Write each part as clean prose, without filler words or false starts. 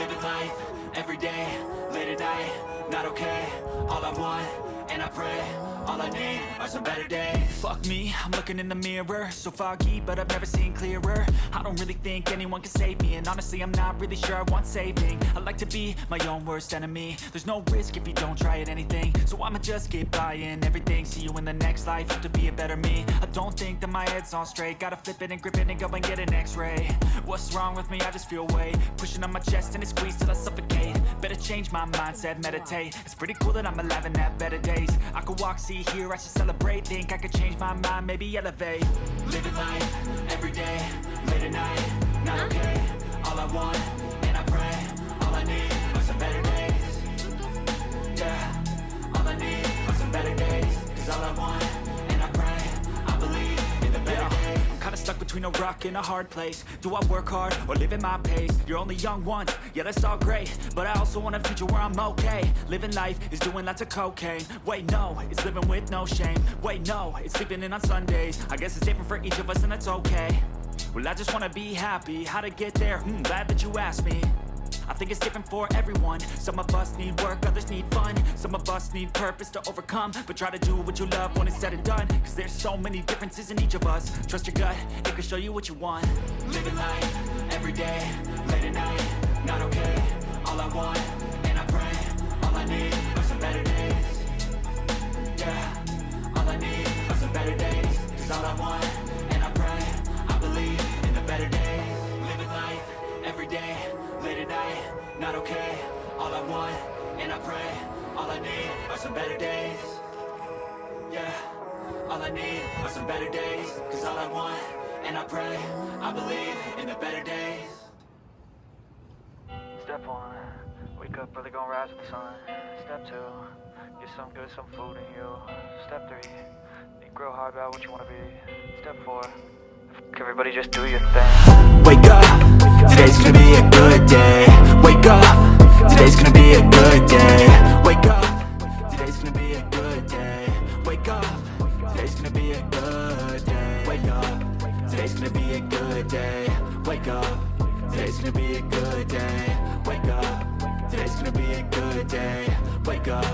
Living life, every day, late at night, not okay. All I want, and I pray, all I need are some better days. Fuck me, I'm looking in the mirror, so foggy, but I've never seen clearer. I don't really think anyone can save me, and honestly I'm not really sure I want saving. I like to be my own worst enemy. There's no risk if you don't try at anything, so I'ma just keep buying everything. See you in the next life, have to be a better me. I don't think that my head's on straight, gotta flip it and grip it and go and get an x-ray. What's wrong with me? I just feel weight pushing on my chest and it squeezes till I suffocate. Better change my mindset, meditate. It's pretty cool that I'm alive and have better days. I could walk, see, hear, I should celebrate. Think I could change my mind, maybe elevate. Living life, every day, late at night, not okay. All I want, and I pray, all I need are some better days. Yeah, all I need are some better days. Cause all I want, and I pray, I believe in the better days. I'm kinda stuck between a rock and a hard place. Do I work hard or live at my pace? You're only young once, yeah that's all great, but I also want a future where I'm okay. Living life is doing lots of cocaine. Wait no, it's living with no shame. Wait no, it's sleeping in on Sundays. I guess it's different for each of us and that's okay. Well I just wanna be happy, how to get there? Glad that you asked me. I think it's different for everyone. Some of us need work, others need fun. Some of us need purpose to overcome. But try to do what you love when it's said and done. Cause there's so many differences in each of us. Trust your gut, it can show you what you want. Living life, every day, late at night, not okay. All I want, and I pray, all I need are some better days. Yeah, all I need are some better days. Cause all I want, and I pray, I believe in the better days. Living life, every day, late at night, not okay. All I want, and I pray, all I need are some better days. Yeah, all I need are some better days. Cause all I want, and I pray, I believe in the better days. Step 1, wake up early, gonna rise with the sun. Step 2, get some good, some food in you. Step 3, think real hard about what you wanna be. Step 4, everybody just do your thing. Wake up, today's gonna be a good day. Wake up, today's gonna be a good day. Wake up, today's gonna be a good day. Wake up, today's gonna be a good day. Wake up, today's gonna be a good day. Wake up, today's gonna be a good day. Wake up, today's gonna be a good day. Wake up,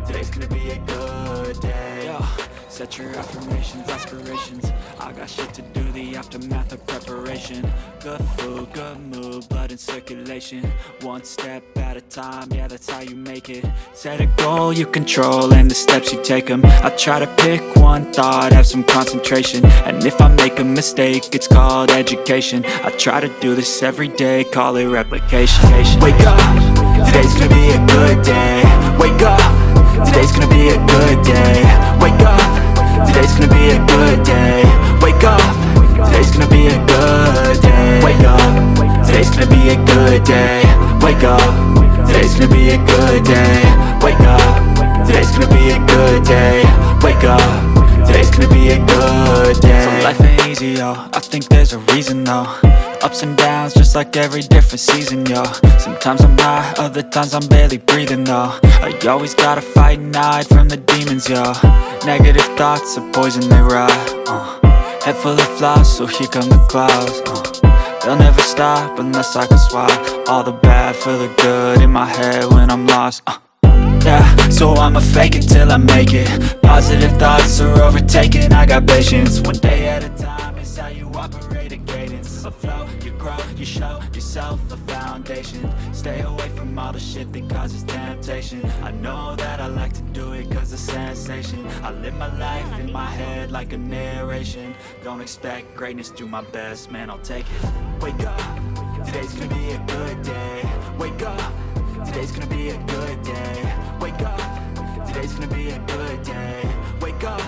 today's gonna be a good day. Yo, set your affirmations, aspirations. I got shit to do, the aftermath of preparation. Good food, good mood, blood in circulation. One step at a time, yeah that's how you make it. Set a goal you control and the steps you take them. I try to pick one thought, have some concentration. And if I make a mistake, it's called education. I try to do this every day, call it replication. Wake up, today's gonna be a good day. Wake up, today's gonna be a good day. Wake up, today's gonna be a good day. Wake up, today's gonna be a good day. Wake up, today's gonna be a good day. Wake up, today's gonna be a good day. Wake up, today's gonna be a good day. Wake up, today's gonna be a good day. So life ain't easy, yo, I think there's a reason though. Ups and downs, just like every different season, yo. Sometimes I'm high, other times I'm barely breathing, though. I always gotta fight and hide from the demons, yo. Negative thoughts are poison, they rot. Head full of flies, so here come the clouds. They'll never stop unless I can swap all the bad for the good in my head when I'm lost. Yeah, so I'ma fake it till I make it. Positive thoughts are overtaken, I got patience. One day at a time is how you operate a cadence. A flow, you grow, you show yourself a foundation. Stay away from all the shit that causes temptation. I know that I like to do it cause it's sensation. I live my life in my head like a narration. Don't expect greatness, do my best, man, I'll take it. Wake up, today's gonna be a good day. Wake up, today's gonna be a good day. Wake up, today's gonna be a good day. Wake up,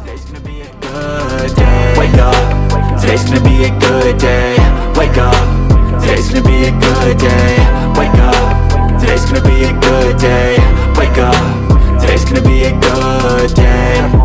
today's gonna be a good day. Wake up, today's gonna be a good day. Wake up, today's gonna be a good day. Wake up, today's gonna be a good day. Wake up, today's gonna be a good day.